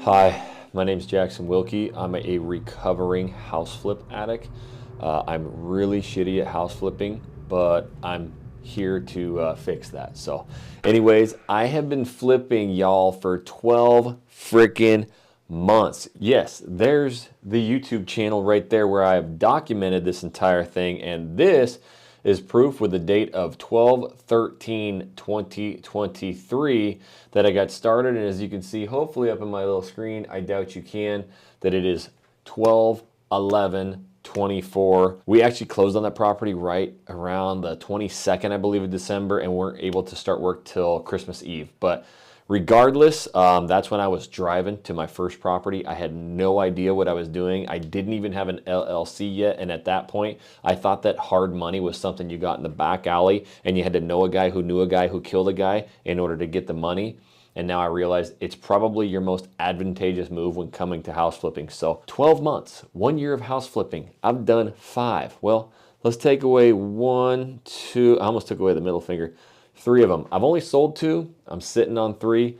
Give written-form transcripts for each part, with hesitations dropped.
Hi, my name's Jackson Wilkie. I'm a recovering house flip addict. I'm really shitty at house flipping, but I'm here to fix that. So, anyways, I have been flipping y'all for 12 freaking months. Yes, there's the YouTube channel right there where I've documented this entire thing, and this is proof with the date of 12/13/2023 that I got started. And as you can see, hopefully up on my little screen, I doubt you can, that it is 12/11/24. We actually closed on that property right around the 22nd, I believe, of December, and weren't able to start work till Christmas Eve. But regardless, that's when I was driving to my first property. I had no idea what I was doing. I didn't even have an LLC yet, and at that point, I thought that hard money was something you got in the back alley, and you had to know a guy who knew a guy who killed a guy in order to get the money. And now I realize it's probably your most advantageous move when coming to house flipping. So 12 months, 1 year of house flipping. I've done 5. Well, let's take away 1, 2, I almost took away the middle finger. 3 of them. I've only sold 2. I'm sitting on 3.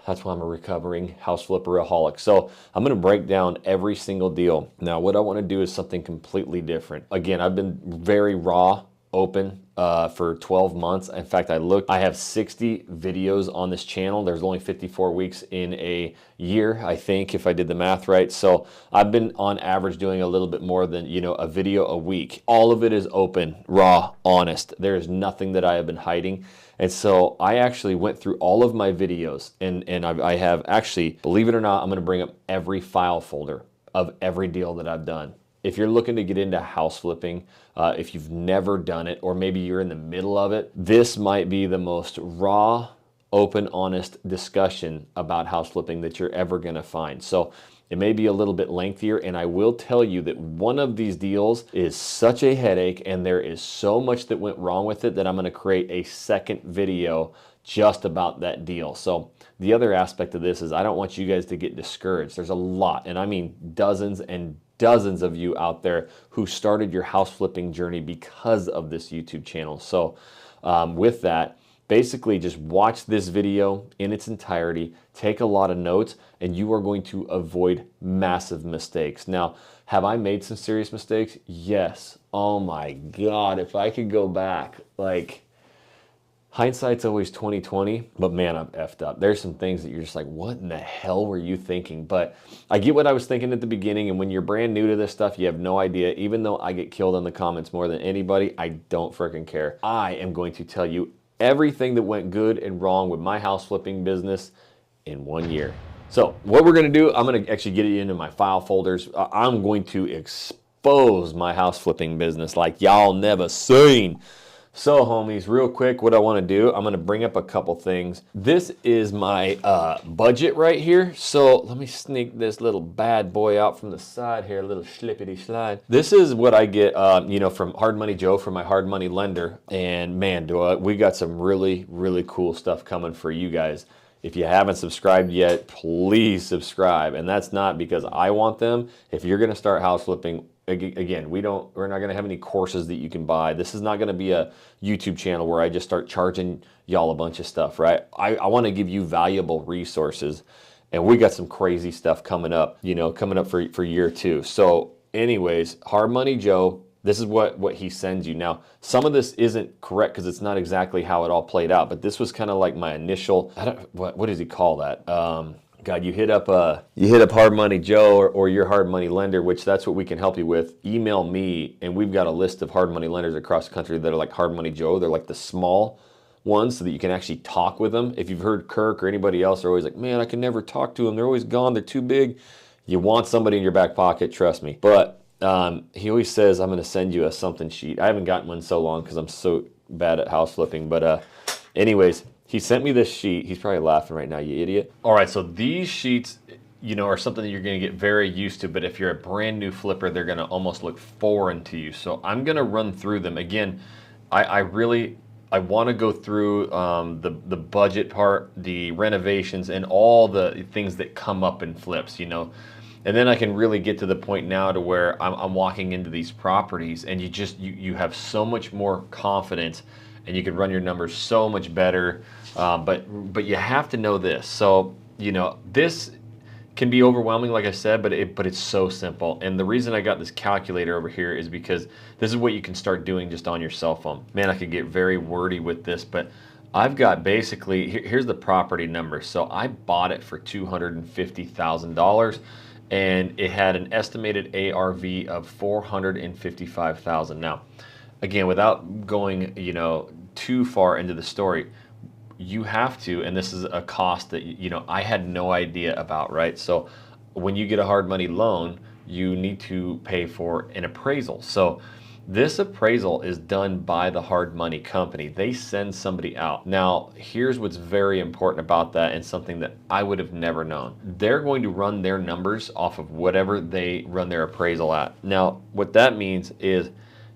That's why I'm a recovering house flipperaholic. So I'm going to break down every single deal. Now, what I want to do is something completely different. Again, I've been very raw, open for 12 months. In fact, I have 60 videos on this channel. There's only 54 weeks in a year, I think, if I did the math right. So I've been on average doing a little bit more than, a video a week. All of it is open, raw, honest. There is nothing that I have been hiding. And so I actually went through all of my videos, and I have actually, believe it or not, I'm going to bring up every file folder of every deal that I've done. If you're looking to get into house flipping, if you've never done it, or maybe you're in the middle of it, this might be the most raw, open, honest discussion about house flipping that you're ever going to find. So it may be a little bit lengthier, and I will tell you that one of these deals is such a headache, and there is so much that went wrong with it that I'm going to create a second video just about that deal. So the other aspect of this is I don't want you guys to get discouraged. There's a lot, and I mean dozens and dozens of you out there who started your house flipping journey because of this YouTube channel. So with that, basically just watch this video in its entirety, take a lot of notes, and you are going to avoid massive mistakes. Now, have I made some serious mistakes? Yes. Oh my God, if I could go back, hindsight's always 20/20, but man, I've effed up. There's some things that you're just like, what in the hell were you thinking? But I get what I was thinking at the beginning, and when you're brand new to this stuff, you have no idea. Even though I get killed in the comments more than anybody, I don't freaking care. I am going to tell you everything that went good and wrong with my house flipping business in 1 year. So what we're going to do, I'm going to actually get it into my file folders. I'm going to expose my house flipping business like y'all never seen. So homies, real quick, what I want to do, I'm going to bring up a couple things. This is my budget right here. So let me sneak this little bad boy out from the side here, a little slippity slide. This is what I get, from Hard Money Joe, from my Hard Money lender. And man, we got some really, really cool stuff coming for you guys. If you haven't subscribed yet, please subscribe. And that's not because I want them. If you're going to start house flipping, again, we're not going to have any courses that you can buy. This is not going to be a YouTube channel where I just start charging y'all a bunch of stuff, right? I want to give you valuable resources, and we got some crazy stuff coming up, for year 2. So anyways, Hard Money Joe, this is what he sends you. Now, some of this isn't correct because it's not exactly how it all played out, but this was kind of like my initial, what does he call that? God, you hit up Hard Money Joe or your Hard Money lender, which that's what we can help you with. Email me, and we've got a list of hard money lenders across the country that are like Hard Money Joe. They're like the small ones so that you can actually talk with them. If you've heard Kirk or anybody else, they're always like, man, I can never talk to them. They're always gone. They're too big. You want somebody in your back pocket, trust me. But he always says, I'm going to send you a something sheet. I haven't gotten one so long because I'm so bad at house flipping. But anyways, he sent me this sheet. He's probably laughing right now, you idiot. All right, so these sheets, are something that you're going to get very used to. But if you're a brand new flipper, they're going to almost look foreign to you. So I'm going to run through them. Again, I want to go through the budget part, the renovations, and all the things that come up in flips, And then I can really get to the point now to where I'm walking into these properties, and you have so much more confidence, and you can run your numbers so much better. But you have to know this. So this Can be overwhelming, like I said, but it's so simple. And the reason I got this calculator over here is because this is what you can start doing just on your cell phone. Man, I could get very wordy with this, but I've got basically, here's the property number. So I bought it for $250,000 and it had an estimated ARV of 455,000. Now, again, without going, too far into the story, you have to, and this is a cost that, I had no idea about, right? So when you get a hard money loan, you need to pay for an appraisal. So this appraisal is done by the hard money company. They send somebody out. Now, here's what's very important about that and something that I would have never known. They're going to run their numbers off of whatever they run their appraisal at. Now, what that means is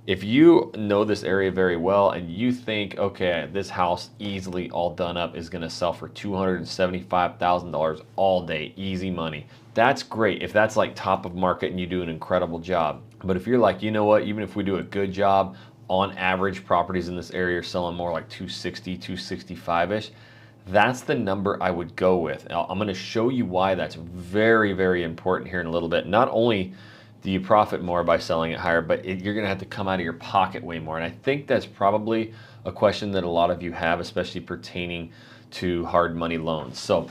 if you know this area very well and you think, okay, this house easily all done up is gonna sell for $275,000 all day, easy money. That's great if that's like top of market and you do an incredible job. But if you're like, you know what, even if we do a good job, on average properties in this area are selling more like 260, 265-ish. That's the number I would go with. I'm gonna show you why that's very, very important here in a little bit. Not only do you profit more by selling it higher, but you're gonna have to come out of your pocket way more. And I think that's probably a question that a lot of you have, especially pertaining to hard money loans. So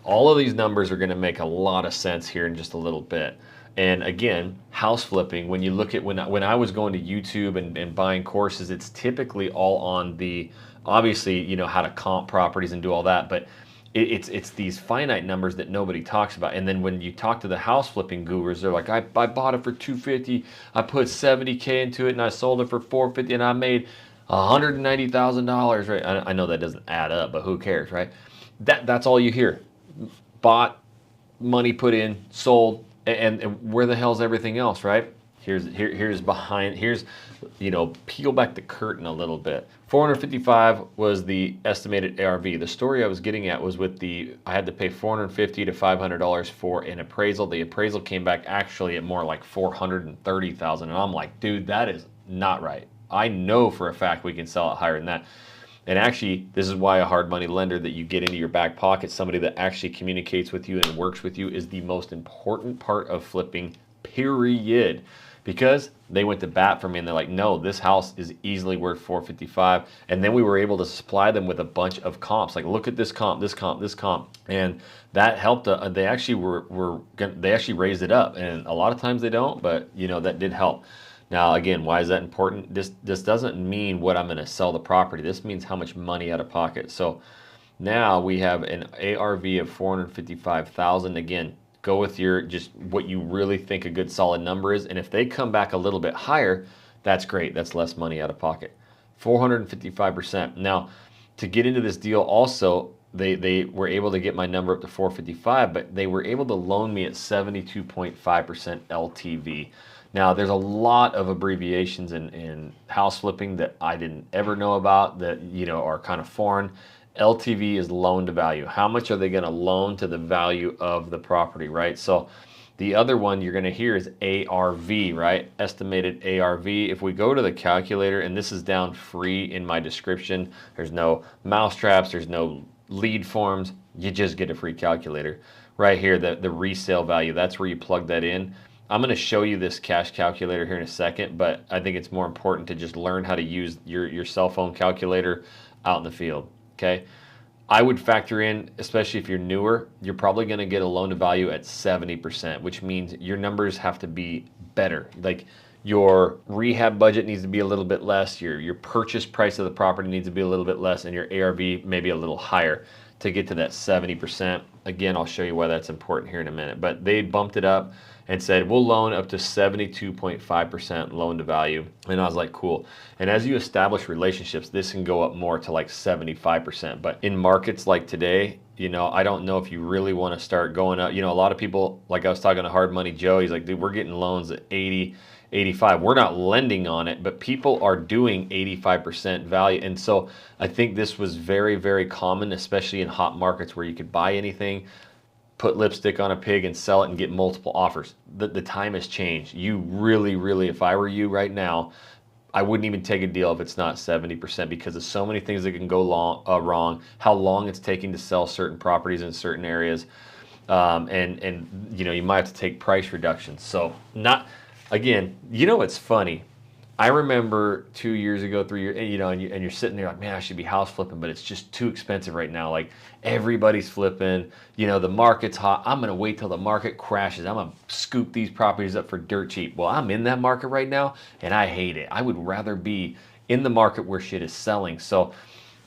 all of these numbers are gonna make a lot of sense here in just a little bit. And again, house flipping, when you look at, when I was going to YouTube and buying courses, it's typically all on the, obviously, how to comp properties and do all that, but it's these finite numbers that nobody talks about. And then when you talk to the house flipping gurus, they're like, I bought it for $250, I put $70K into it and I sold it for $450 and I made $190,000, right? I know that doesn't add up, but who cares, right? That's all you hear. Bought, money put in, sold, and where the hell's everything else, right? Here's behind, peel back the curtain a little bit. 455 was the estimated ARV. The story I was getting at was with I had to pay $450 to $500 for an appraisal. The appraisal came back actually at more like 430,000. And I'm like, dude, that is not right. I know for a fact we can sell it higher than that. And actually, this is why a hard money lender that you get into your back pocket, somebody that actually communicates with you and works with you, is the most important part of flipping, period. Because they went to bat for me and they're like, no, this house is easily worth 455. And then we were able to supply them with a bunch of comps. Like, look at this comp, this comp, this comp. And that helped. They actually they actually raised it up. And a lot of times they don't, but that did help. Now, again, why is that important? This doesn't mean what I'm going to sell the property. This means how much money out of pocket. So now we have an ARV of 455,000. Again, go with just what you really think a good solid number is. And if they come back a little bit higher, that's great. That's less money out of pocket. 455%. Now, to get into this deal also, they were able to get my number up to 455, but they were able to loan me at 72.5% LTV. Now, there's a lot of abbreviations in house flipping that I didn't ever know about that, are kind of foreign. LTV is loan to value. How much are they going to loan to the value of the property, right? So the other one you're going to hear is ARV, right? Estimated ARV. If we go to the calculator, and this is down free in my description, there's no mousetraps, there's no lead forms, you just get a free calculator. Right here, the resale value, that's where you plug that in. I'm going to show you this cash calculator here in a second, but I think it's more important to just learn how to use your cell phone calculator out in the field, okay? I would factor in, especially if you're newer, you're probably going to get a loan to value at 70%, which means your numbers have to be better. Like your rehab budget needs to be a little bit less, your purchase price of the property needs to be a little bit less, and your ARV maybe a little higher to get to that 70%. Again, I'll show you why that's important here in a minute, but they bumped it up and said, we'll loan up to 72.5% loan to value. And I was like, cool. And as you establish relationships, this can go up more to like 75%. But in markets like today, I don't know if you really want to start going up. A lot of people, like I was talking to Hard Money Joe, he's like, dude, we're getting loans at 80, 85. We're not lending on it, but people are doing 85% value. And so I think this was very, very common, especially in hot markets where you could buy anything, put lipstick on a pig and sell it and get multiple offers. The time has changed. You really, really, if I were you right now, I wouldn't even take a deal if it's not 70% because there's so many things that can go wrong, how long it's taking to sell certain properties in certain areas. and you know, you might have to take price reductions. So not, again, you know, it's funny. I remember 2 years ago, 3 years, you know, and you're sitting there like, man, I should be house flipping, but it's just too expensive right now. Like everybody's flipping, you know, the market's hot. I'm going to wait till the market crashes. I'm going to scoop these properties up for dirt cheap. Well, I'm in that market right now and I hate it. I would rather be in the market where shit is selling. So,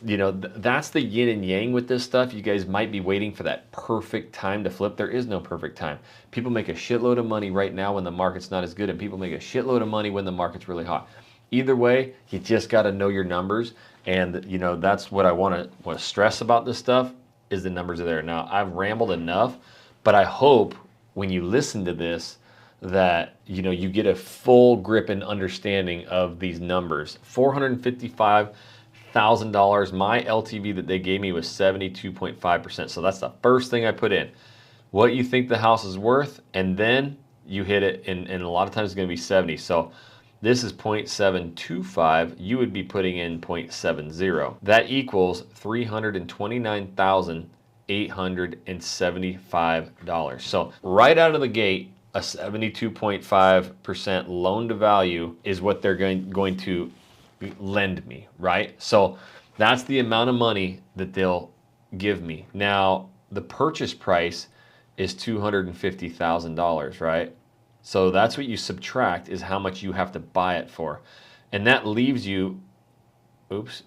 you know, that's the yin and yang with this stuff. You guys might be waiting for that perfect time to flip. There is no perfect time. People make a shitload of money right now when the market's not as good, and people make a shitload of money when the market's really hot. Either way, you just got to know your numbers, and you know, that's what I want to stress about this stuff, is the numbers are there. Now, I've rambled enough, but I hope when you listen to this that, you know, you get a full grip and understanding of these numbers. $455,000. My LTV that they gave me was 72.5%. So that's the first thing I put in. What you think the house is worth, and then you hit it, and a lot of times it's going to be 70. So this is 0.725. You would be putting in 0.70. That equals $329,875. So right out of the gate, a 72.5% loan to value is what they're going to lend me, right? So that's the amount of money that they'll give me. Now, the purchase price is $250,000, right? So that's what you subtract, is how much you have to buy it for. And that leaves you, oops,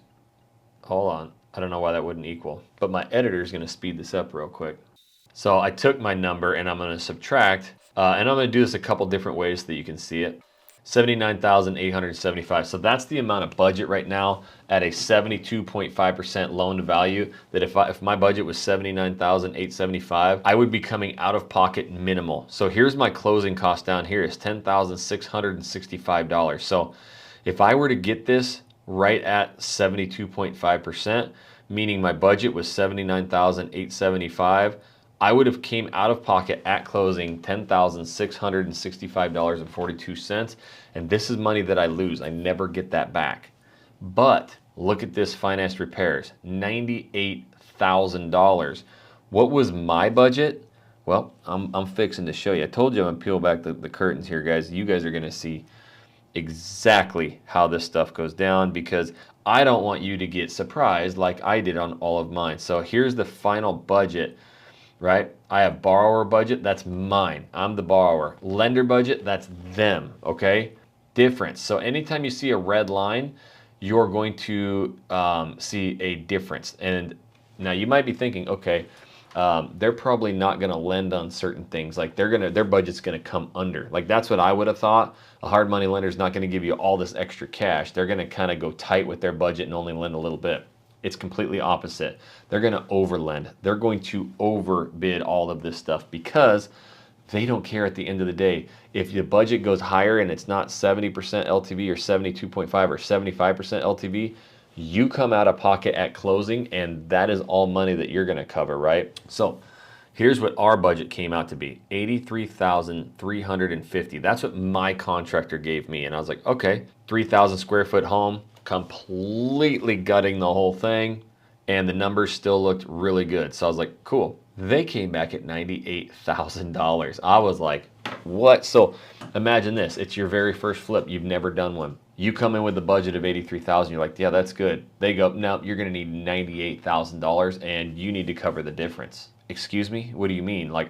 hold on. I don't know why that wouldn't equal, but my editor is going to speed this up real quick. So I took my number and I'm going to subtract, and I'm going to do this a couple different ways so that you can see it. 79,875. So that's the amount of budget right now at a 72.5% loan to value, that if my budget was 79,875, I would be coming out of pocket minimal. So here's my closing cost down here is $10,665. So if I were to get this right at 72.5%, meaning my budget was 79,875, I would have came out of pocket at closing $10,665.42, and this is money that I lose. I never get that back. But look at this financed repairs, $98,000. What was my budget? Well, I'm fixing to show you. I told you I'm gonna peel back the curtains here, guys. You guys are gonna see exactly how this stuff goes down, because I don't want you to get surprised like I did on all of mine. So here's the final budget. Right? I have borrower budget, that's mine. I'm the borrower. Lender budget, that's them, okay? Difference. So anytime you see a red line, you're going to see a difference. And now you might be thinking, okay, they're probably not gonna lend on certain things. Like their budget's gonna come under. Like that's what I would have thought. A hard money lender is not gonna give you all this extra cash. They're gonna kind of go tight with their budget and only lend a little bit. It's completely opposite. They're going to overlend. They're going to overbid all of this stuff because they don't care at the end of the day. If your budget goes higher and it's not 70% LTV or 72.5 or 75% LTV, you come out of pocket at closing, and that is all money that you're going to cover, right? So here's what our budget came out to be, $83,350. That's what my contractor gave me. And I was like, okay, 3,000 square foot home, completely gutting the whole thing, and the numbers still looked really good. So I was like, cool. They came back at $98,000. I was like, what? So imagine this. It's your very first flip. You've never done one. You come in with a budget of $83,000. You're like, yeah, that's good. They go, no, you're going to need $98,000 and you need to cover the difference. Excuse me? What do you mean? Like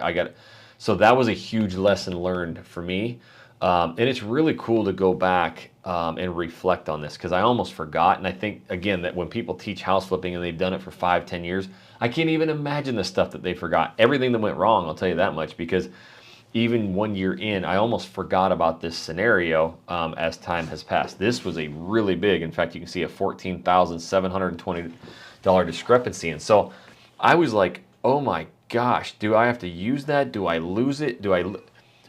so that was a huge lesson learned for me. And it's really cool to go back and reflect on this, because I almost forgot. And I think, again, that when people teach house flipping and they've done it for 5-10 years, I can't even imagine the stuff that they forgot. Everything that went wrong, I'll tell you that much, because even 1 year in, I almost forgot about this scenario as time has passed. This was a really big, in fact, you can see a $14,720 discrepancy. And so I was like, oh my gosh, do I have to use that? Do I lose it?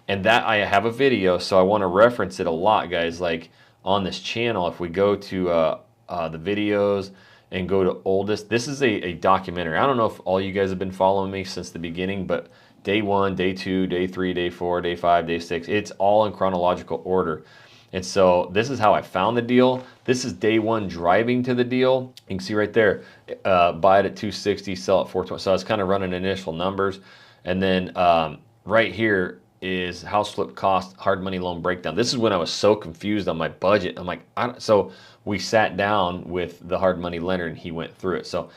And that I have a video, so I want to reference it a lot, guys. Like on this channel, if we go to the videos and go to oldest, this is a documentary. I don't know if all you guys have been following me since the beginning, but day 1, day 2, day 3, day 4, day 5, day 6, it's all in chronological order. And so this is how I found the deal. This is day one driving to the deal. You can see right there, buy it at 260, sell it 420. So I was kind of running initial numbers. And then right here is house flip cost, hard money loan breakdown. This is when I was so confused on my budget. I'm like, so we sat down with the hard money lender and he went through it. So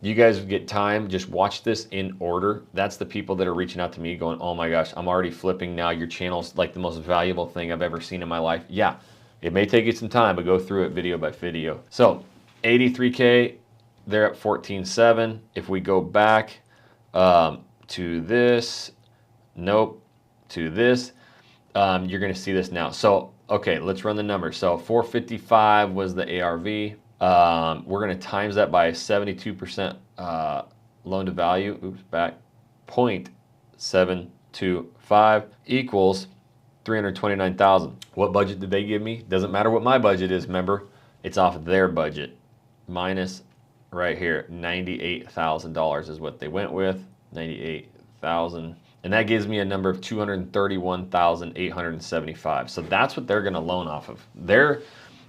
you guys get time, just watch this in order. That's the people that are reaching out to me going, oh my gosh, I'm already flipping now. Your channel's like the most valuable thing I've ever seen in my life. Yeah, it may take you some time, but go through it video by video. So 83K, they're at 14.7. If we go back to this, nope, to this, you're gonna see this now. So, okay, let's run the numbers. So 455 was the ARV. We're going to times that by 72% loan to value. Oops, back. 0.725 equals 329,000. What budget did they give me? Doesn't matter what my budget is, remember, it's off of their budget. Minus right here, $98,000 is what they went with. 98,000. And that gives me a number of 231,875. So that's what they're going to loan off of.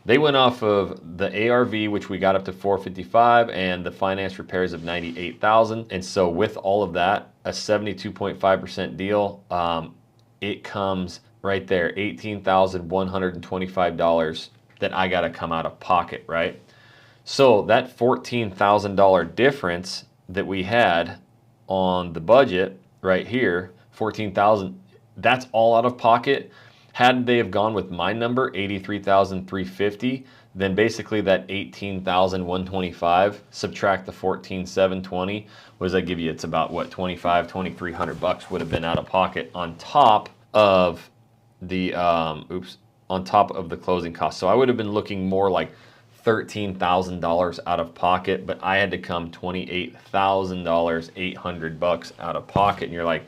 They went off of the ARV, which we got up to 455, and the finance repairs of 98,000. And so with all of that, a 72.5% deal, it comes right there, $18,125 that I got to come out of pocket, right? So that $14,000 difference that we had on the budget right here, 14,000, that's all out of pocket. Had they have gone with my number, 83,350, then basically that 18,125 subtract the 14,720, what does that give you? It's about what, 2,300 bucks would have been out of pocket on top of the on top of the closing costs. So I would have been looking more like $13,000 out of pocket, but I had to come $28,000, 800 bucks out of pocket. And you're like,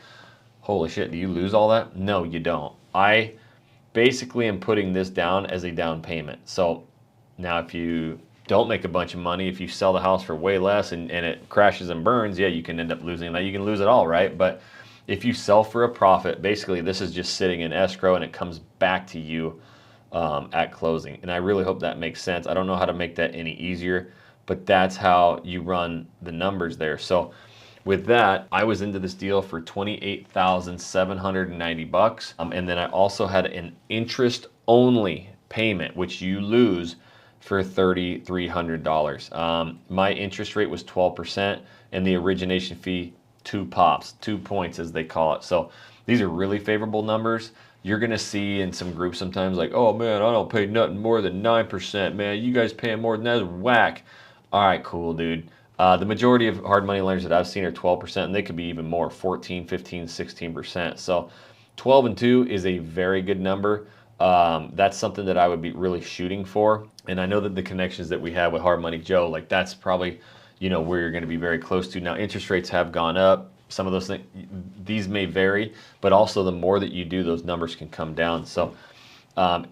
holy shit, do you lose all that? No, you don't. I basically am putting this down as a down payment. So now if you don't make a bunch of money, if you sell the house for way less and it crashes and burns, yeah, you can end up losing that. You can lose it all, right? But if you sell for a profit, basically this is just sitting in escrow and it comes back to you at closing. And I really hope that makes sense. I don't know how to make that any easier, but that's how you run the numbers there. So with that, I was into this deal for 28,790 bucks. And then I also had an interest only payment, which you lose for $3,300. My interest rate was 12% and the origination fee, 2 pops, 2 points as they call it. So these are really favorable numbers. You're gonna see in some groups sometimes like, oh man, I don't pay nothing more than 9%. Man, you guys paying more than that is whack. All right, cool, dude. The majority of hard money lenders that I've seen are 12%, and they could be even more, 14, 15, 16%. So 12 and 2 is a very good number. That's something that I would be really shooting for. And I know that the connections that we have with Hard Money Joe, like that's probably, you know, where you're going to be very close to. Now, interest rates have gone up. Some of those things, these may vary, but also the more that you do, those numbers can come down. So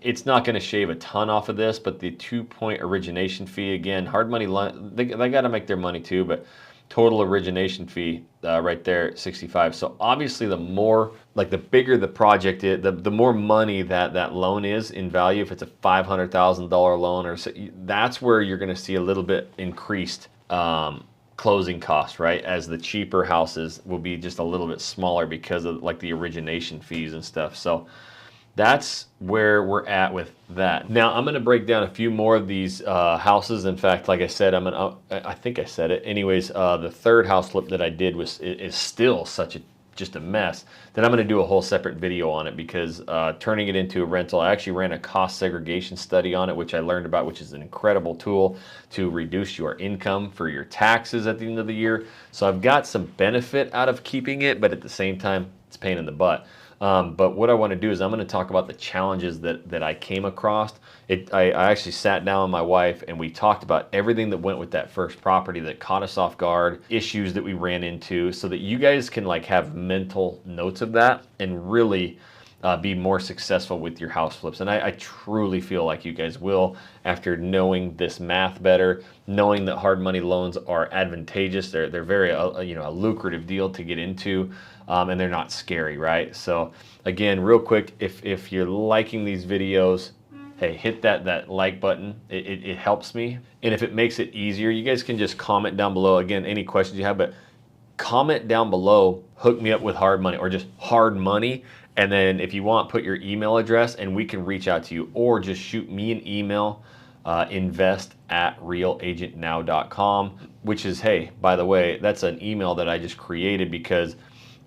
it's not going to shave a ton off of this, but the 2-point origination fee, again, hard money, they got to make their money too, but total origination fee right there, 65. So obviously the more, like the bigger the project is, the more money that loan is in value. If it's a $500,000 loan, or so, that's where you're going to see a little bit increased closing costs, right? As the cheaper houses will be just a little bit smaller because of like the origination fees and stuff. So that's where we're at with that. Now I'm going to break down a few more of these houses. In fact, like I said, I think I said it. Anyways, the third house flip that I did is still just a mess. Then I'm going to do a whole separate video on it because turning it into a rental, I actually ran a cost segregation study on it, which I learned about, which is an incredible tool to reduce your income for your taxes at the end of the year. So I've got some benefit out of keeping it, but at the same time, it's a pain in the butt. But what I want to do is I'm going to talk about the challenges that I came across. I actually sat down with my wife and we talked about everything that went with that first property that caught us off guard, issues that we ran into, so that you guys can like have mental notes of that and really be more successful with your house flips. And I truly feel like you guys will after knowing this math better, knowing that hard money loans are advantageous. They're very a lucrative deal to get into. And they're not scary, right? So again, real quick, if you're liking these videos, hey, hit that like button. It helps me. And if it makes it easier, you guys can just comment down below. Again, any questions you have, but comment down below, hook me up with hard money or just hard money. And then if you want, put your email address and we can reach out to you, or just shoot me an email, invest@realagentnow.com, which is, hey, by the way, that's an email that I just created because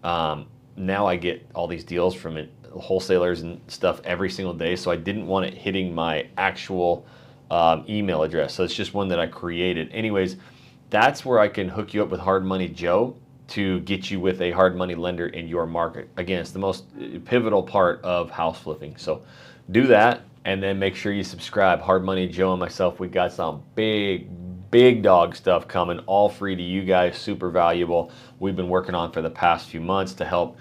now I get all these deals from wholesalers and stuff every single day. So I didn't want it hitting my actual email address. So it's just one that I created. Anyways, that's where I can hook you up with Hard Money Joe to get you with a hard money lender in your market. Again, it's the most pivotal part of house flipping. So do that, and then make sure you subscribe. Hard Money Joe and myself, we got some big dog stuff coming, all free to you guys, super valuable. We've been working on for the past few months to help,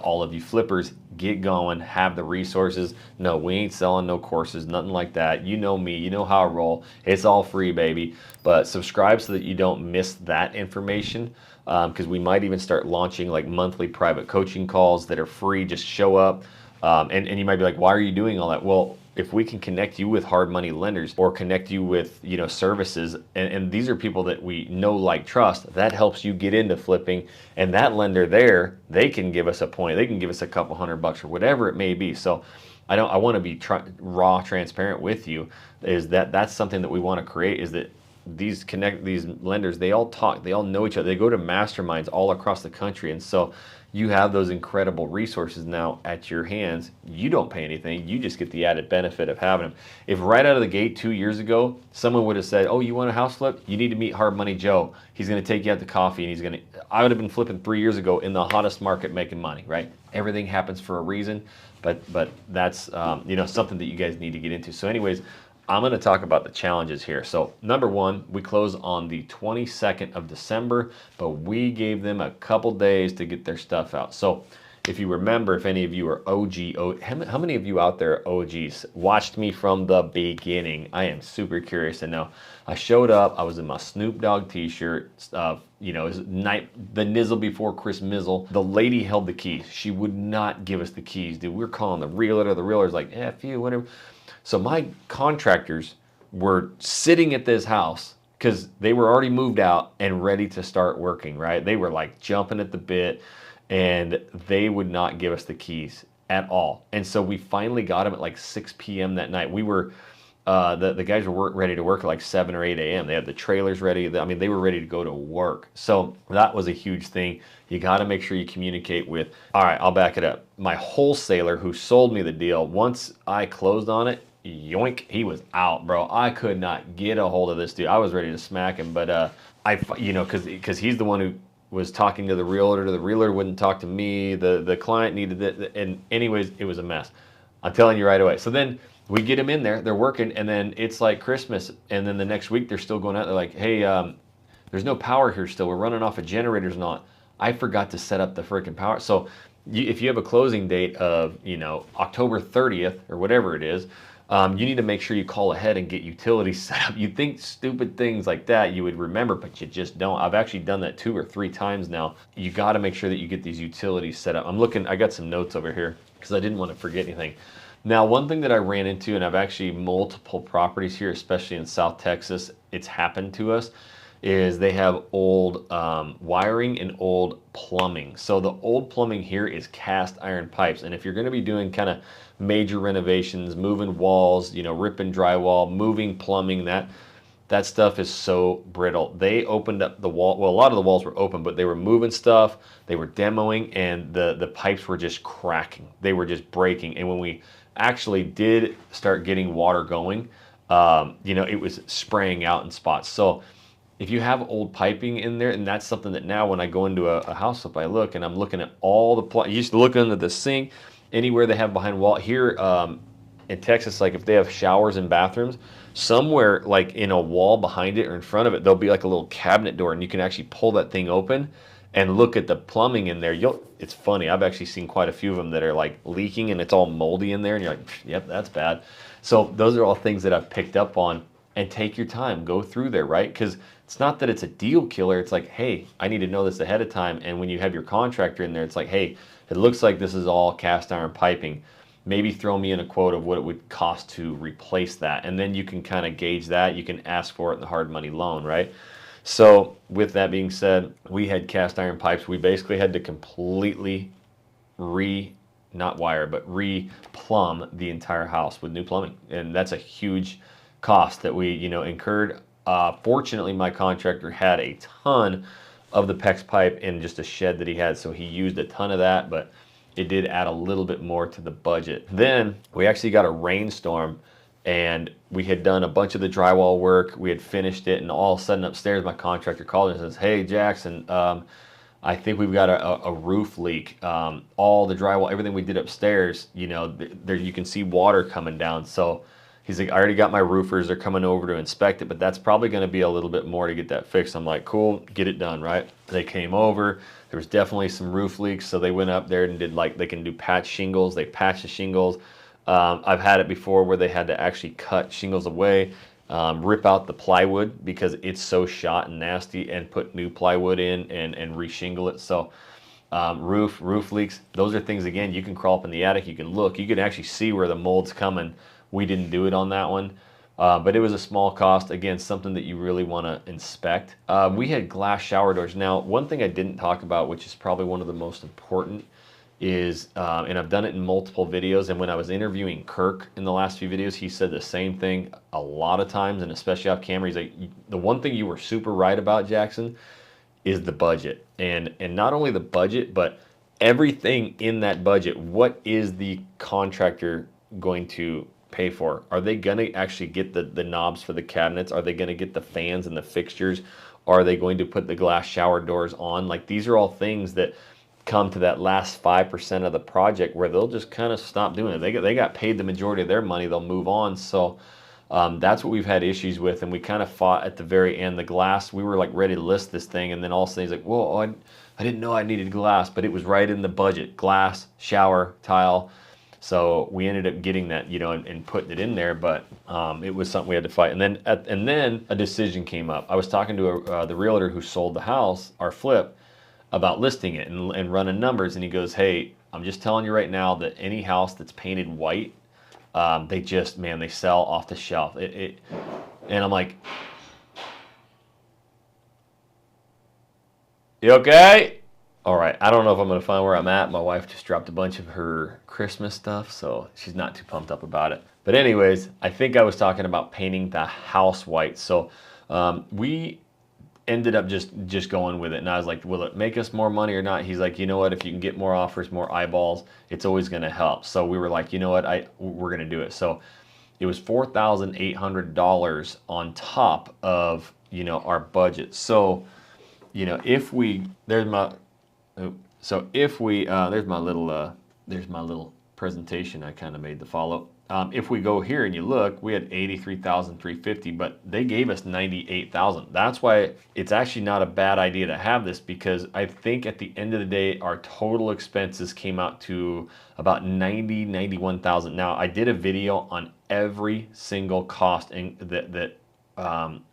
all of you flippers get going, have the resources. No, we ain't selling no courses, nothing like that. You know me, you know how I roll. It's all free, baby. But subscribe so that you don't miss that information, because we might even start launching like monthly private coaching calls that are free. Just show up. And you might be like, why are you doing all that? Well, if we can connect you with hard money lenders, or connect you with services, and these are people that we know, like, trust, that helps you get into flipping. And that lender there, they can give us a point, they can give us a couple $100 or whatever it may be. So I want to be raw transparent with you, is that's something that we want to create, is that these lenders, they all talk, they all know each other, they go to masterminds all across the country. And so you have those incredible resources now at your hands. You don't pay anything, you just get the added benefit of having them. If right out of the gate 2 years ago someone would have said, oh, you want a house flip, you need to meet Hard Money Joe, he's going to take you out to coffee, and I would have been flipping 3 years ago in the hottest market, making money, right? Everything happens for a reason, but that's something that you guys need to get into. So anyways, I'm going to talk about the challenges here. So number one, we close on the 22nd of December, but we gave them a couple days to get their stuff out. So if you remember, if any of you are how many of you out there are OGs, watched me from the beginning? I am super curious to know. I showed up, I was in my Snoop Dogg t-shirt, it was the nizzle before Chris Mizzle. The lady held the keys. She would not give us the keys, dude. We were calling the realtor. The realtor's like, F you, whatever. So my contractors were sitting at this house because they were already moved out and ready to start working, right? They were like jumping at the bit, and they would not give us the keys at all. And so we finally got them at like 6 p.m. that night. We were, the guys were ready to work at like 7 or 8 a.m. They had the trailers ready. They were ready to go to work. So that was a huge thing. You got to make sure you communicate with, all right, I'll back it up. My wholesaler who sold me the deal, once I closed on it, yoink, he was out, bro. I could not get a hold of this dude. I was ready to smack him, but because he's the one who was talking to the realtor. The realtor wouldn't talk to me. The client needed it, and anyways, it was a mess. I'm telling you right away. So then we get him in there, they're working, and then it's like Christmas, and then the next week they're still going out. They're like, hey, there's no power here still. We're running off of generators and all. I forgot to set up the freaking power. So if you have a closing date of October 30th or whatever it is, you need to make sure you call ahead and get utilities set up. You'd think stupid things like that you would remember, but you just don't. I've actually done that 2 or 3 times now. You got to make sure that you get these utilities set up. I got some notes over here because I didn't want to forget anything. Now, one thing that I ran into, and I've actually multiple properties here, especially in South Texas, it's happened to us, is they have old wiring and old plumbing. So the old plumbing here is cast iron pipes. And if you're going to be doing kind of major renovations, moving walls, ripping drywall, moving plumbing, that stuff is so brittle. They opened up the wall. Well, a lot of the walls were open, but they were moving stuff. They were demoing, and the pipes were just cracking. They were just breaking. And when we actually did start getting water going, it was spraying out in spots. So if you have old piping in there, and that's something that now when I go into a house flip, I look and I'm looking at all the you used to look under the sink, anywhere they have behind wall. Here in Texas, like if they have showers and bathrooms, somewhere like in a wall behind it or in front of it, there'll be like a little cabinet door, and you can actually pull that thing open and look at the plumbing in there. It's funny, I've actually seen quite a few of them that are like leaking and it's all moldy in there, and you're like, yep, that's bad. So those are all things that I've picked up on. And take your time, go through there, right? Because it's not that it's a deal killer. It's like, hey, I need to know this ahead of time. And when you have your contractor in there, it's like, hey, it looks like this is all cast iron piping. maybe throw me in a quote of what it would cost to replace that. And then you can kind of gauge that. You can ask for it in the hard money loan, right? So with that being said, we had cast iron pipes. We basically had to completely not wire, but re-plumb the entire house with new plumbing. And that's a huge cost that we, incurred. Fortunately, my contractor had a ton of the PEX pipe in just a shed that he had, so he used a ton of that, but it did add a little bit more to the budget. Then we actually got a rainstorm, and we had done a bunch of the drywall work. We had finished it, and all of a sudden upstairs, my contractor called and says, "Hey, Jackson, I think we've got a roof leak. All the drywall, everything we did upstairs, there you can see water coming down." So he's like, "I already got my roofers. They're coming over to inspect it, but that's probably going to be a little bit more to get that fixed." I'm like, "Cool, get it done," right? They came over. There was definitely some roof leaks, so they went up there and did, like, they can do patch shingles. They patched the shingles. I've had it before where they had to actually cut shingles away, rip out the plywood because it's so shot and nasty, and put new plywood in and reshingle it. So roof leaks, those are things, again, you can crawl up in the attic, you can look, you can actually see where the mold's coming. We didn't do it on that one, but it was a small cost. Again, something that you really want to inspect. We had glass shower doors. Now, one thing I didn't talk about, which is probably one of the most important, is, and I've done it in multiple videos, and when I was interviewing Kirk in the last few videos, he said the same thing a lot of times, and especially off camera. He's like, "The one thing you were super right about, Jackson, is the budget." And not only the budget, but everything in that budget. What is the contractor going to pay for? Are they going to actually get the knobs for the cabinets? Are they going to get the fans and the fixtures? Are they going to put the glass shower doors on? Like, these are all things that come to that last 5% of the project where they'll just kind of stop doing it. They got paid the majority of their money. They'll move on. So that's what we've had issues with, and we kind of fought at the very end. The glass, we were like ready to list this thing, and then all of a sudden he's like, "Whoa, I didn't know I needed glass," but it was right in the budget. Glass, shower, tile. So we ended up getting that, and putting it in there, but it was something we had to fight. And then a decision came up. I was talking to the realtor who sold the house, our flip, about listing it and running numbers, and he goes, "Hey, I'm just telling you right now that any house that's painted white, they sell off the shelf." And I'm like, "You okay?" All right, I don't know if I'm going to find where I'm at. My wife just dropped a bunch of her Christmas stuff, so she's not too pumped up about it. But anyways, I think I was talking about painting the house white. So we ended up just going with it, and I was like, "Will it make us more money or not?" He's like, "You know what, if you can get more offers, more eyeballs, it's always going to help." So we were like, "You know what, we're going to do it." So it was $4,800 on top of our budget. So if we there's my little presentation I kind of made to follow. If we go here and you look, we had 83,350, but they gave us 98,000. That's why it's actually not a bad idea to have this, because I think at the end of the day, our total expenses came out to about 91,000. Now, I did a video on every single cost that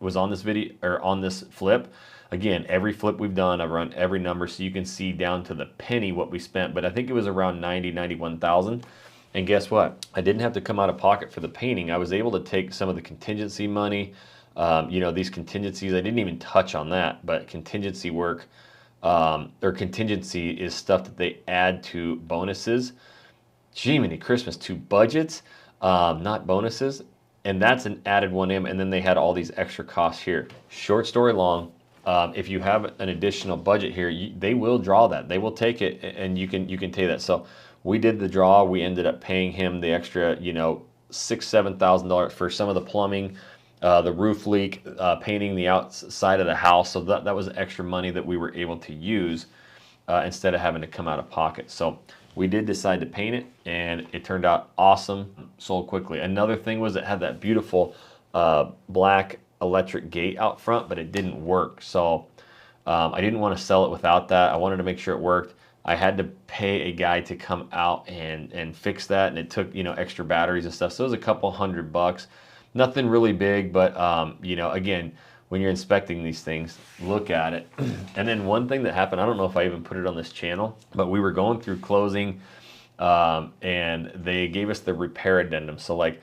was on this video, or on this flip. Again, every flip we've done, I've run every number so you can see down to the penny what we spent, but I think it was around 91,000. And guess what? I didn't have to come out of pocket for the painting. I was able to take some of the contingency money. These contingencies, I didn't even touch on that, but contingency work, or contingency is stuff that they add to bonuses. Jiminy Christmas, to budgets, not bonuses. And that's an added 1M. And then they had all these extra costs here. Short story long, if you have an additional budget here, they will draw that. They will take it, and you can take that. So we did the draw. We ended up paying him the extra, $6,000-7,000 for some of the plumbing, the roof leak, painting the outside of the house. So that was extra money that we were able to use instead of having to come out of pocket. So we did decide to paint it, and it turned out awesome. Sold quickly. Another thing was it had that beautiful black electric gate out front, but it didn't work. So I didn't want to sell it without that. I wanted to make sure it worked. I had to pay a guy to come out and fix that, and it took extra batteries and stuff. So it was a couple $100. Nothing really big, but again, when you're inspecting these things, look at it. And then one thing that happened, I don't know if I even put it on this channel, but we were going through closing. and they gave us the repair addendum. So like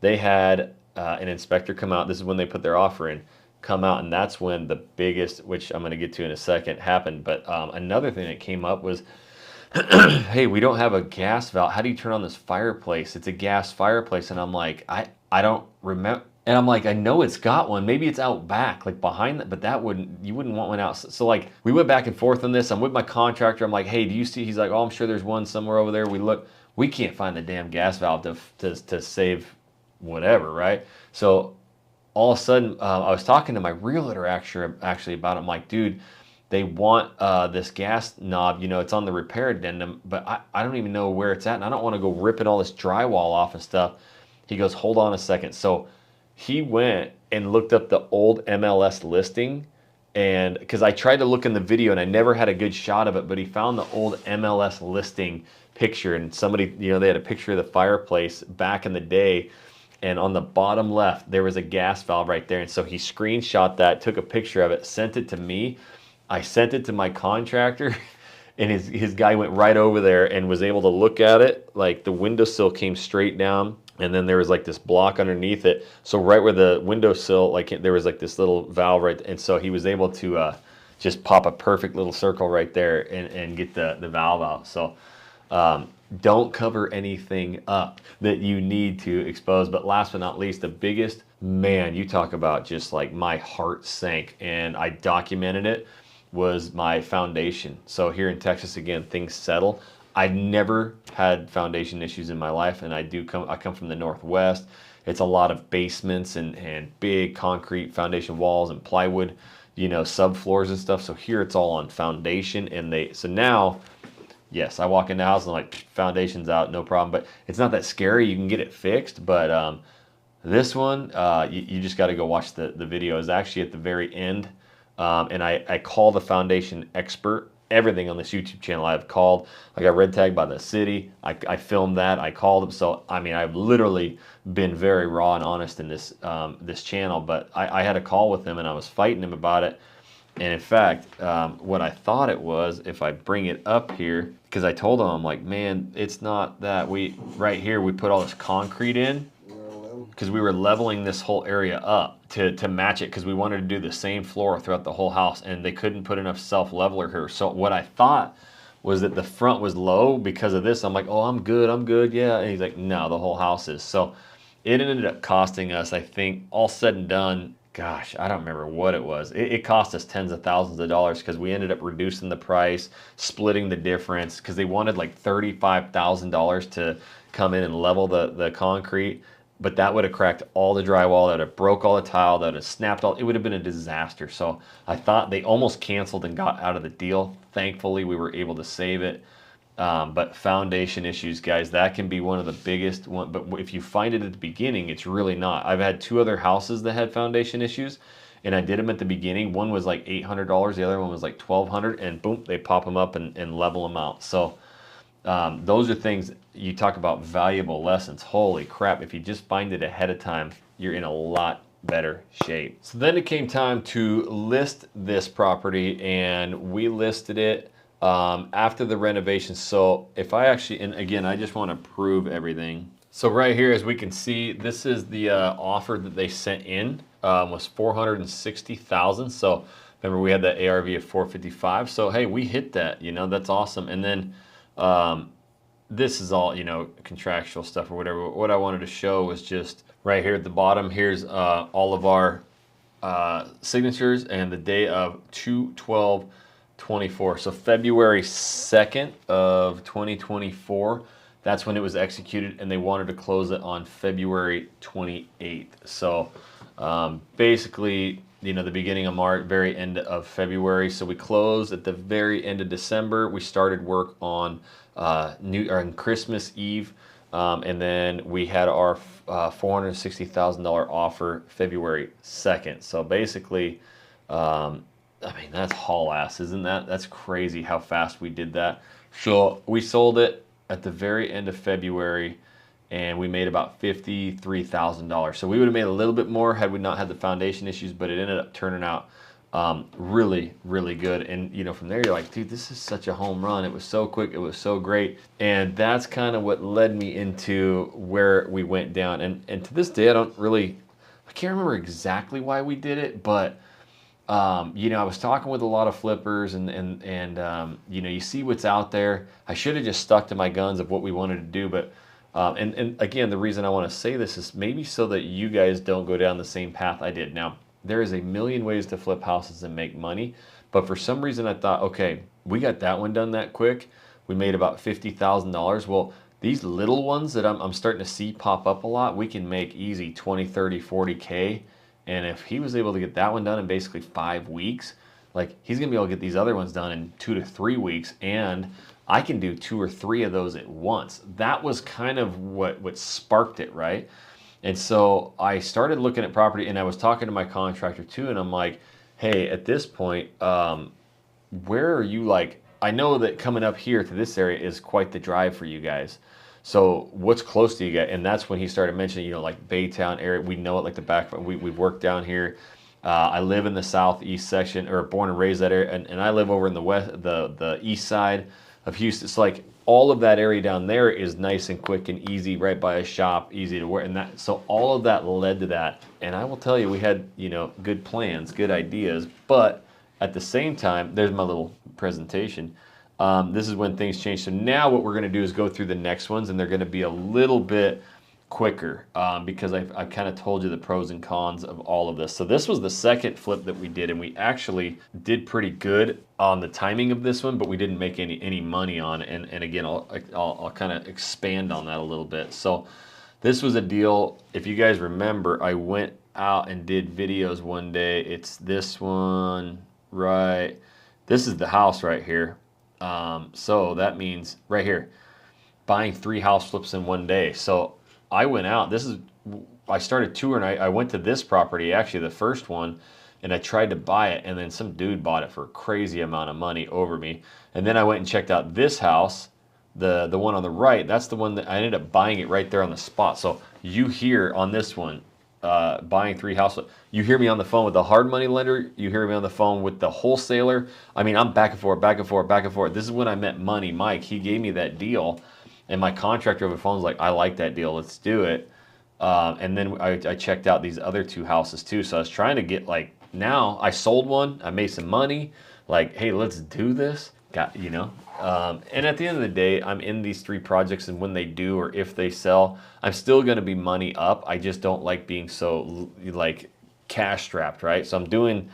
they had an inspector come out. This is when they put their offer in, come out, and that's when the biggest, which I'm going to get to in a second, happened. But another thing that came up was, hey, we don't have a gas valve. How do you turn on this fireplace? It's a gas fireplace. And I'm like, I don't remember. And I'm like, I know it's got one. Maybe it's out back, like behind that, but you wouldn't want one out. So like we went back and forth on this. I'm with my contractor. I'm like, hey, do you see? He's like, oh, I'm sure there's one somewhere over there. We look, we can't find the damn gas valve to save whatever, right? So all of a sudden, I was talking to my realtor actually about it. I'm like, dude, they want this gas knob, it's on the repair addendum, but I don't even know where it's at, and I don't want to go ripping all this drywall off and stuff. He goes, hold on a second. So he went and looked up the old MLS listing, and because I tried to look in the video and I never had a good shot of it, but he found the old MLS listing picture, and somebody, they had a picture of the fireplace back in the day, and on the bottom left, there was a gas valve right there. And so he screenshot that, took a picture of it, sent it to me. I sent it to my contractor, and his guy went right over there and was able to look at it. Like the windowsill came straight down, and then there was like this block underneath it. So right where the windowsill, like there was like this little valve right, and so he was able to just pop a perfect little circle right there and get the valve out. So don't cover anything up that you need to expose. But last but not least, the biggest, man, you talk about just like my heart sank, and I documented it, was my foundation. So here in Texas, again, things settle. I never had foundation issues in my life, and I come from the Northwest. It's a lot of basements and big concrete foundation walls and plywood, subfloors and stuff. So here it's all on foundation, so now, yes, I walk in the house and like, foundation's out, no problem. But it's not that scary. You can get it fixed. But this one, you just got to go watch the video. It's actually at the very end. And I call the foundation expert. Everything on this YouTube channel I've called. I got red tagged by the city. I filmed that. I called them. So, I mean, I've literally been very raw and honest in this channel. But I had a call with him, and I was fighting him about it. And in fact, what I thought it was, if I bring it up here, because I told him, I'm like, man, it's not that. Right here, we put all this concrete in because we were leveling this whole area up to match it, because we wanted to do the same floor throughout the whole house, and they couldn't put enough self-leveler here. So what I thought was that the front was low because of this. I'm like, oh, I'm good, yeah. And he's like, no, the whole house is. So it ended up costing us, I think, all said and done, gosh, I don't remember what it was. It cost us tens of thousands of dollars, because we ended up reducing the price, splitting the difference, because they wanted like $35,000 to come in and level the concrete. But that would have cracked all the drywall, that would have broke all the tile, that would have snapped all, it would have been a disaster. So I thought they almost canceled and got out of the deal. Thankfully, we were able to save it. But foundation issues, guys, that can be one of the biggest one. But if you find it at the beginning, it's really not. I've had 2 other houses that had foundation issues, and I did them at the beginning. One was like $800, the other one was like $1,200, and boom, they pop them up and level them out. So those are things, you talk about valuable lessons. Holy crap, if you just find it ahead of time, you're in a lot better shape. So then it came time to list this property, and we listed it after the renovation. So if I actually, and again, I just want to prove everything. So right here, as we can see, this is the offer that they sent in, was $460,000. So remember, we had that ARV of 455. So hey, we hit that, that's awesome. And then this is all, contractual stuff or whatever. What I wanted to show was just right here at the bottom. Here's all of our signatures, and the day of 2/12/24. So February 2nd of 2024, that's when it was executed, and they wanted to close it on February 28th. So basically, the beginning of March, very end of February. So we closed at the very end of December. We started work on on Christmas Eve, and then we had our $460,000 offer February 2nd. So basically, I mean, that's haul ass, isn't that? That's crazy how fast we did that. So we sold it at the very end of February, and we made about $53,000. So we would have made a little bit more had we not had the foundation issues, but it ended up turning out Really, really good. And, you know, from there, you're like, dude, this is such a home run. It was so quick. It was so great. And that's kind of what led me into where we went down. And to this day, I can't remember exactly why we did it, but you know, I was talking with a lot of flippers and you know, you see what's out there. I should have just stuck to my guns of what we wanted to do, but and again, the reason I want to say this is maybe so that you guys don't go down the same path I did. Now, there is a million ways to flip houses and make money, but for some reason I thought, okay, we got that one done that quick. We made about $50,000. Well, these little ones that I'm starting to see pop up a lot, we can make easy 20, 30, 40K. And if he was able to get that one done in basically 5 weeks, like he's gonna be able to get these other ones done in 2 to 3 weeks, and I can do 2 or 3 of those at once. That was kind of what sparked it, right? And so I started looking at property, and I was talking to my contractor too, and I'm like, hey, at this point, where are you? Like, I know that coming up here to this area is quite the drive for you guys. So what's close to you guys? And that's when he started mentioning, you know, like Baytown area. We know it like the back. We've worked down here. I live in the southeast section, or born and raised that area, and I live over in the west, the east side of Houston. It's like all of that area down there is nice and quick and easy, right by a shop, easy to work, and that. So all of that led to that. And I will tell you, we had, you know, good plans, good ideas, but at the same time, there's my little presentation. This is when things change. So now what we're going to do is go through the next ones, and they're going to be a little bit quicker because I've kind of told you the pros and cons of all of this. So this was the second flip that we did, and we actually did pretty good on the timing of this one, but we didn't make any money on it. And again, I'll kind of expand on that a little bit. So this was a deal. If you guys remember, I went out and did videos one day. It's this one, right? This is the house right here. So that means right here, buying 3 house flips in one day. So I went out, I started touring. I went to this property, actually the first one, and I tried to buy it, and then some dude bought it for a crazy amount of money over me. And then I went and checked out this house, the one on the right. That's the one that I ended up buying it right there on the spot. So you hear on this one, buying 3 house flips. You hear me on the phone with the hard money lender. You hear me on the phone with the wholesaler. I mean, I'm back and forth, back and forth, back and forth. This is when I met Money Mike. He gave me that deal, and my contractor over the phone was like, I like that deal. Let's do it. And then I checked out these other 2 houses too. So I was trying to get, like, now I sold one. I made some money. Like, hey, let's do this. Got, you know. And at the end of the day, I'm in these 3 projects, and when they do or if they sell, I'm still going to be money up. I just don't like being so, like, cash strapped, right? So I'm doing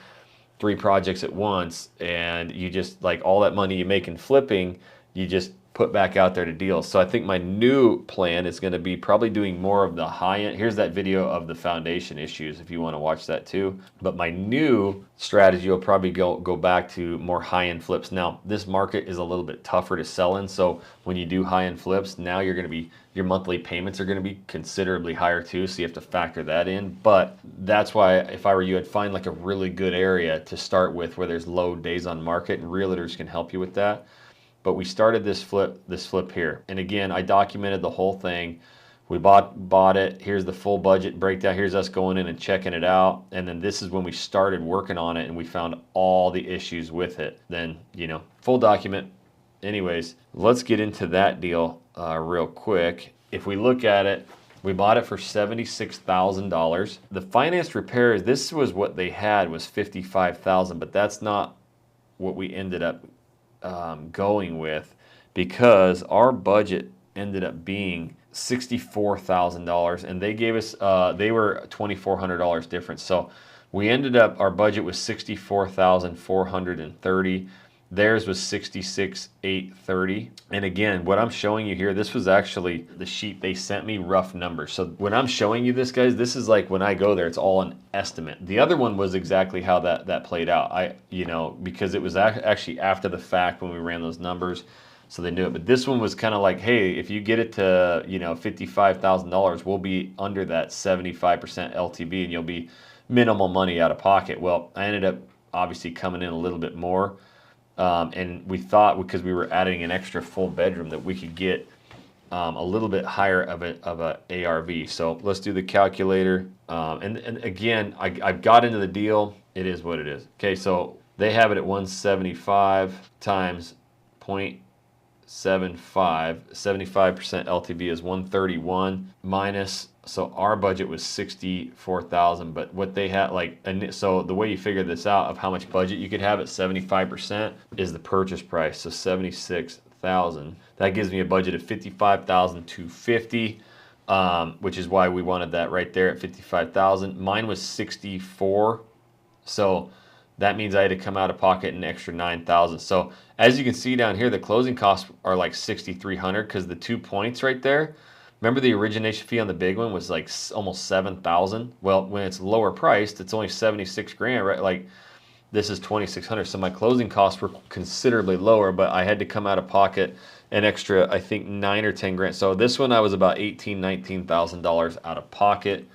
3 projects at once, and you just, like, all that money you make in flipping, you just put back out there to deals. So I think my new plan is going to be probably doing more of the high end. Here's that video of the foundation issues if you want to watch that too. But my new strategy will probably go back to more high end flips. Now, this market is a little bit tougher to sell in. So when you do high end flips, now you're going to be, your monthly payments are going to be considerably higher too. So you have to factor that in. But that's why if I were you, I'd find like a really good area to start with where there's low days on market, and realtors can help you with that. But we started this flip here. And again, I documented the whole thing. We bought it. Here's the full budget breakdown. Here's us going in and checking it out. And then this is when we started working on it, and we found all the issues with it. Then, you know, full document. Anyways, let's get into that deal real quick. If we look at it, we bought it for $76,000. The financed repairs, this was what they had, was $55,000, but that's not what we ended up going with, because our budget ended up being $64,000, and they gave us they were $2,400 difference. So we ended up, our budget was $64,430. Theirs was $66,830. And again, what I'm showing you here, this was actually the sheet they sent me, rough numbers. So when I'm showing you this, guys, this is like when I go there, it's all an estimate. The other one was exactly how that played out. You know, because it was actually after the fact when we ran those numbers, so they knew it. But this one was kind of like, hey, if you get it to, you know, $55,000, we'll be under that 75% LTV, and you'll be minimal money out of pocket. Well, I ended up obviously coming in a little bit more. And we thought, because we were adding an extra full bedroom, that we could get a little bit higher of a ARV. So let's do the calculator. And again, I've got into the deal. It is what it is. Okay, so they have it at 175 times 0.75. 75% LTV is 131 minus. So our budget was 64,000, but what they had, like, and so the way you figure this out of how much budget you could have at 75% is the purchase price. So 76,000. That gives me a budget of 55,250, which is why we wanted that right there at 55,000. Mine was 64, so that means I had to come out of pocket an extra 9,000. So as you can see down here, the closing costs are like 6,300 because the 2 points right there. Remember the origination fee on the big one was like almost 7,000. Well, when it's lower priced, it's only 76 grand, right? Like this is 2,600. So my closing costs were considerably lower, but I had to come out of pocket an extra, I think 9 or 10 grand. So this one I was about $19,000 out of pocket.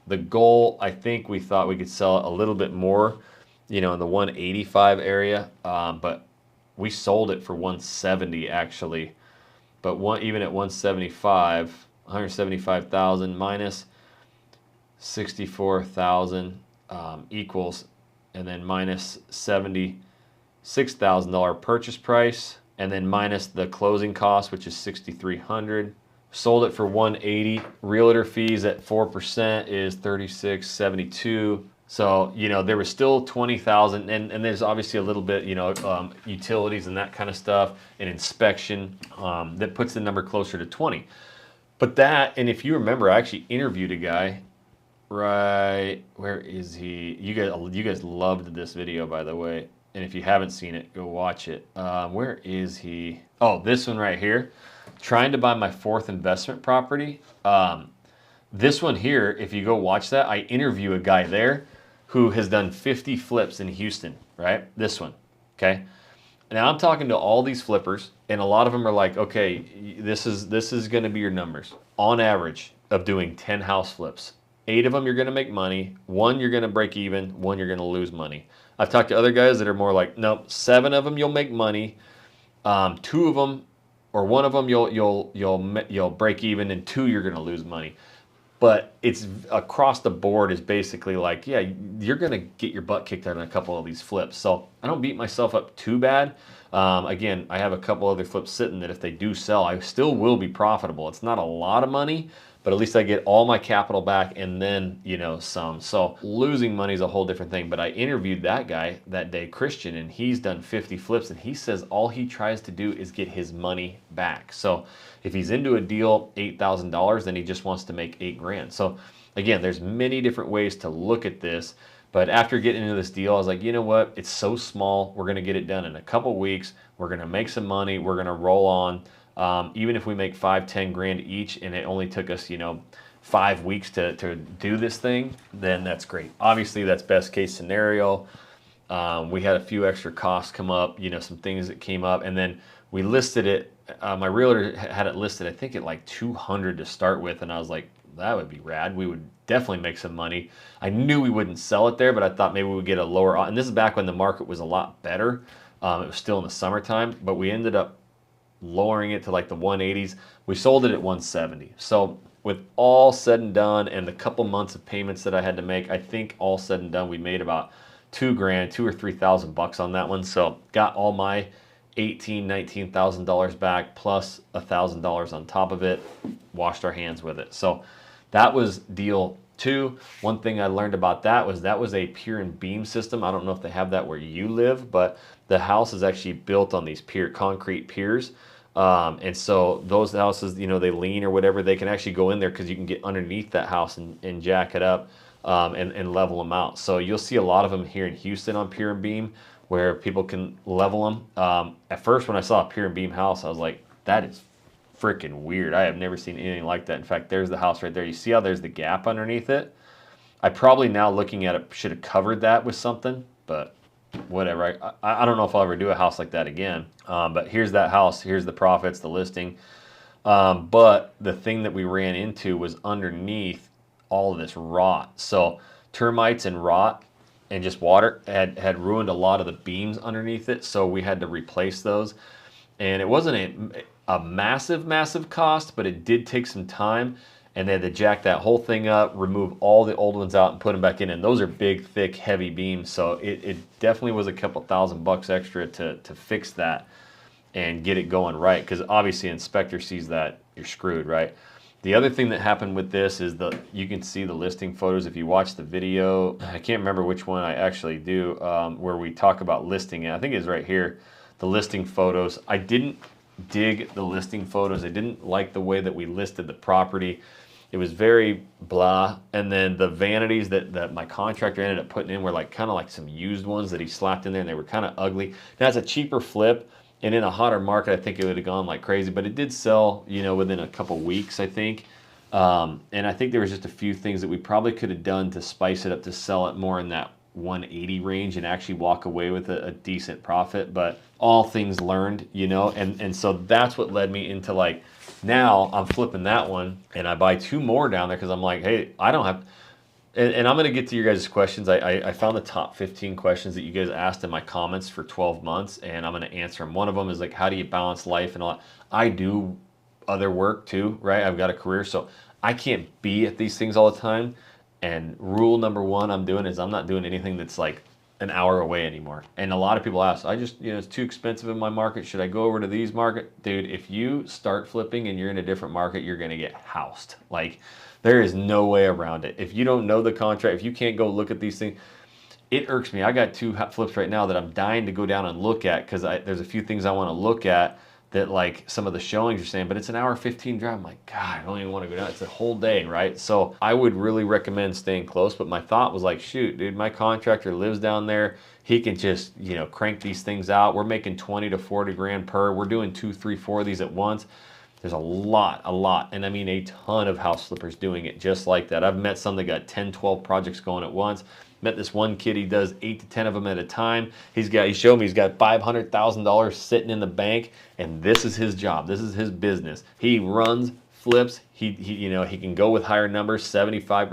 The goal, I think we thought we could sell it a little bit more, you know, in the 185 area, but we sold it for 170 actually. But even at 175,000 minus 64,000 equals, and then minus $76,000 purchase price, and then minus the closing cost, which is 6,300. Sold it for 180. Realtor fees at 4% is 3672. So, you know, there was still 20,000, and there's obviously a little bit, you know, utilities and that kind of stuff, and inspection, that puts the number closer to 20. But that, and if you remember, I actually interviewed a guy, right, where is he? You guys loved this video, by the way, and if you haven't seen it, go watch it. Where is he? Oh, this one right here. Trying to buy my 4th investment property. This one here, if you go watch that, I interview a guy there who has done 50 flips in Houston, right? This one, okay? Now I'm talking to all these flippers, and a lot of them are like, okay, this is gonna be your numbers. On average of doing 10 house flips, 8 of them you're gonna make money, 1 you're gonna break even, 1 you're gonna lose money. I've talked to other guys that are more like, nope, 7 of them you'll make money, 2 of them, or 1 of them you'll break even, and 2 you're gonna lose money. But it's across the board is basically like, yeah, you're going to get your butt kicked out in a couple of these flips. So I don't beat myself up too bad. Again, I have a couple other flips sitting that if they do sell, I still will be profitable. It's not a lot of money, but at least I get all my capital back and then, you know, some. So losing money is a whole different thing. But I interviewed that guy that day, Christian, and he's done 50 flips, and he says all he tries to do is get his money back. So if he's into a deal, $8,000, then he just wants to make 8 grand. So again, there's many different ways to look at this. But after getting into this deal, I was like, you know what? It's so small. We're going to get it done in a couple weeks. We're going to make some money. We're going to roll on. Even if we make 5-10 grand each, and it only took us, you know, 5 weeks to do this thing, then that's great. Obviously, that's best case scenario. We had a few extra costs come up, you know, some things that came up, and then we listed it. My realtor had it listed, I think, at like 200 to start with, and I was like, that would be rad. We would definitely make some money. I knew we wouldn't sell it there, but I thought maybe we would get a lower, and this is back when the market was a lot better. It was still in the summertime, but we ended up lowering it to like the 180s. We sold it at 170. So with all said and done, and the couple months of payments that I had to make, I think all said and done, we made about 2 grand, $2,000 or $3,000 on that one. So got all my $19,000 back plus $1,000 on top of it. Washed our hands with it. So that was deal 2. One thing I learned about that was a pier and beam system. I don't know if they have that where you live, but the house is actually built on these concrete piers. And so those houses, you know, they lean or whatever, they can actually go in there because you can get underneath that house and jack it up and level them out. So you'll see a lot of them here in Houston on pier and beam where people can level them. At first, when I saw a pier and beam house, I was like, that is freaking weird. I have never seen anything like that. In fact, there's the house right there. You see how there's the gap underneath it? I probably now looking at it should have covered that with something, but whatever. I don't know if I'll ever do a house like that again. But here's that house. Here's the profits, the listing. But the thing that we ran into was underneath all of this rot. So termites and rot and just water had ruined a lot of the beams underneath it. So we had to replace those. And it wasn't a massive cost, but it did take some time. And they had to jack that whole thing up, remove all the old ones out and put them back in. And those are big, thick, heavy beams. So it definitely was a couple $1,000 extra to fix that and get it going right. Because obviously inspector sees that, you're screwed, right? The other thing that happened with this is you can see the listing photos. If you watch the video, I can't remember which one I actually do, where we talk about listing it. I think it's right here, the listing photos. I didn't dig the listing photos. I didn't like the way that we listed the property. It was very blah. And then the vanities that my contractor ended up putting in were like kind of like some used ones that he slapped in there, and they were kind of ugly. Now it's a cheaper flip, and in a hotter market, I think it would have gone like crazy, but it did sell, you know, within a couple weeks, I think. And I think there was just a few things that we probably could have done to spice it up to sell it more in that 180 range and actually walk away with a decent profit. But all things learned, you know, and so that's what led me into like, now I'm flipping that one and I buy 2 more down there because I'm like, hey, I don't have, and I'm going to get to your guys' questions. I found the top 15 questions that you guys asked in my comments for 12 months, and I'm going to answer them. One of them is like, how do you balance life and all that? I do other work too, right? I've got a career, so I can't be at these things all the time. And rule number 1 I'm doing is I'm not doing anything that's like an hour away anymore. And a lot of people ask, I just, you know, it's too expensive in my market. Should I go over to these market? Dude, if you start flipping and you're in a different market, you're going to get housed. Like, there is no way around it. If you don't know the contract, if you can't go look at these things, it irks me. I got 2 flips right now that I'm dying to go down and look at because there's a few things I want to look at that like some of the showings are saying, but it's an hour 15 drive. I'm like, God, I don't even want to go down. It's a whole day, right? So I would really recommend staying close. But my thought was like, shoot, dude, my contractor lives down there. He can just, you know, crank these things out. We're making 20 to 40 grand per. We're doing 2, 3, 4 of these at once. There's a lot, and I mean a ton of house flippers doing it just like that. I've met some that got 10, 12 projects going at once. Met this one kid, he does 8 to 10 of them at a time. He showed me he's got $500,000 sitting in the bank, and this is his job. This is his business. He runs, flips. He you know, he can go with higher numbers, 75%,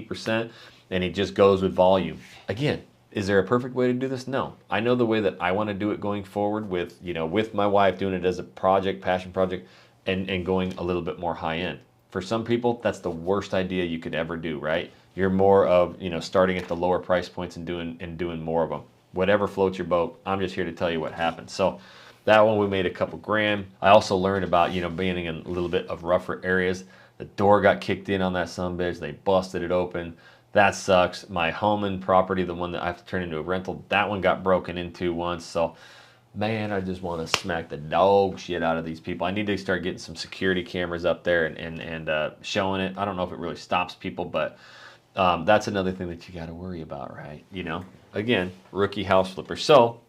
80%, and he just goes with volume. Again, is there a perfect way to do this? No. I know the way that I want to do it going forward with, you know, with my wife, doing it as a project, passion project, and going a little bit more high end. For some people, that's the worst idea you could ever do, right? You're more of, you know, starting at the lower price points and doing more of them. Whatever floats your boat. I'm just here to tell you what happened. So that one we made a couple grand. I also learned about, you know, being in a little bit of rougher areas. The door got kicked in on that sumbitch. They busted it open. That sucks. My home and property, the one that I have to turn into a rental, that one got broken into once. So man, I just want to smack the dog shit out of these people. I need to start getting some security cameras up there and showing it. I don't know if it really stops people, but that's another thing that you got to worry about, right? You know, again, rookie house flipper. So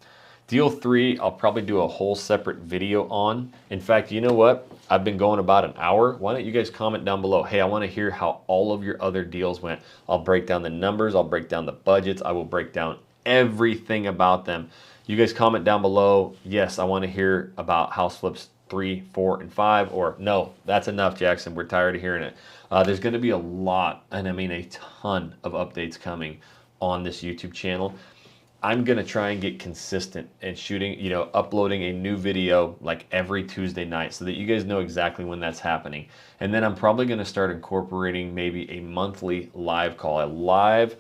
deal 3, I'll probably do a whole separate video on. In fact, you know what? I've been going about an hour. Why don't you guys comment down below? Hey, I want to hear how all of your other deals went. I'll break down the numbers. I'll break down the budgets. I will break down everything about them. You guys comment down below, yes, I want to hear about house flips 3, 4, and 5, or no, that's enough, Jackson. We're tired of hearing it. There's going to be a lot, and I mean a ton of updates coming on this YouTube channel. I'm going to try and get consistent and shooting, you know, uploading a new video like every Tuesday night so that you guys know exactly when that's happening. And then I'm probably going to start incorporating maybe a monthly live call, a live,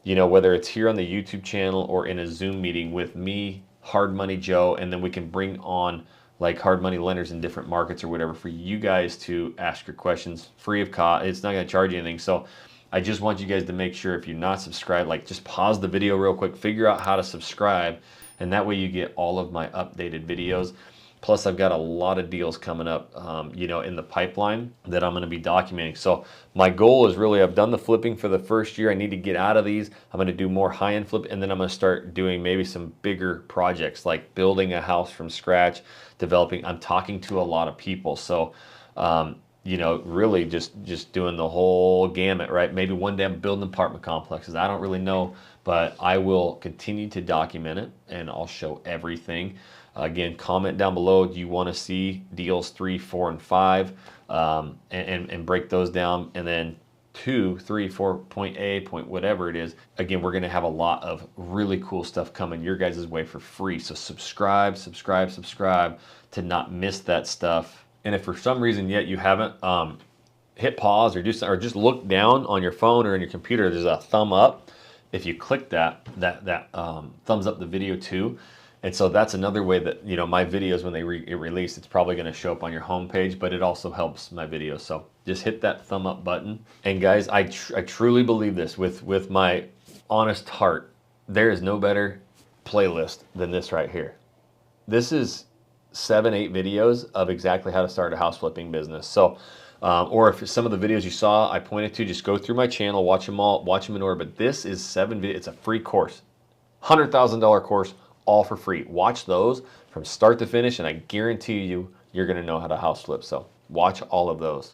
you know, whether it's here on the YouTube channel or in a Zoom meeting with me, Hard Money Joe, and then we can bring on like hard money lenders in different markets or whatever for you guys to ask your questions free of cost. It's not going to charge you anything. So I just want you guys to make sure if you're not subscribed, like just pause the video real quick, figure out how to subscribe, and that way you get all of my updated videos. Plus, I've got a lot of deals coming up, you know, in the pipeline that I'm going to be documenting. So my goal is really, I've done the flipping for the first year. I need to get out of these. I'm going to do more high-end flip, and then I'm going to start doing maybe some bigger projects like building a house from scratch, developing. I'm talking to a lot of people. So, you know, really just doing the whole gamut, right? Maybe one day I'm building apartment complexes. I don't really know, but I will continue to document it, and I'll show everything. Again, comment down below, do you want to see deals 3, 4, and 5, and break those down. And then 2, 3, 4, point A, point whatever it is. Again, we're gonna have a lot of really cool stuff coming your guys' way for free. So subscribe to not miss that stuff. And if for some reason yet you haven't, hit pause or just look down on your phone or in your computer, there's a thumb up. If you click that thumbs up the video too. And so that's another way that, you know, my videos, when they release, it's probably going to show up on your homepage, but it also helps my videos. So just hit that thumb up button. And guys, I truly believe this with my honest heart. There is no better playlist than this right here. This is 7, 8 videos of exactly how to start a house flipping business. So, or if some of the videos you saw I pointed to, just go through my channel, watch them all, watch them in order. But this is 7 videos. It's a free course, $100,000 course, all for free. Watch those from start to finish, and I guarantee you, you're going to know how to house flip. So watch all of those.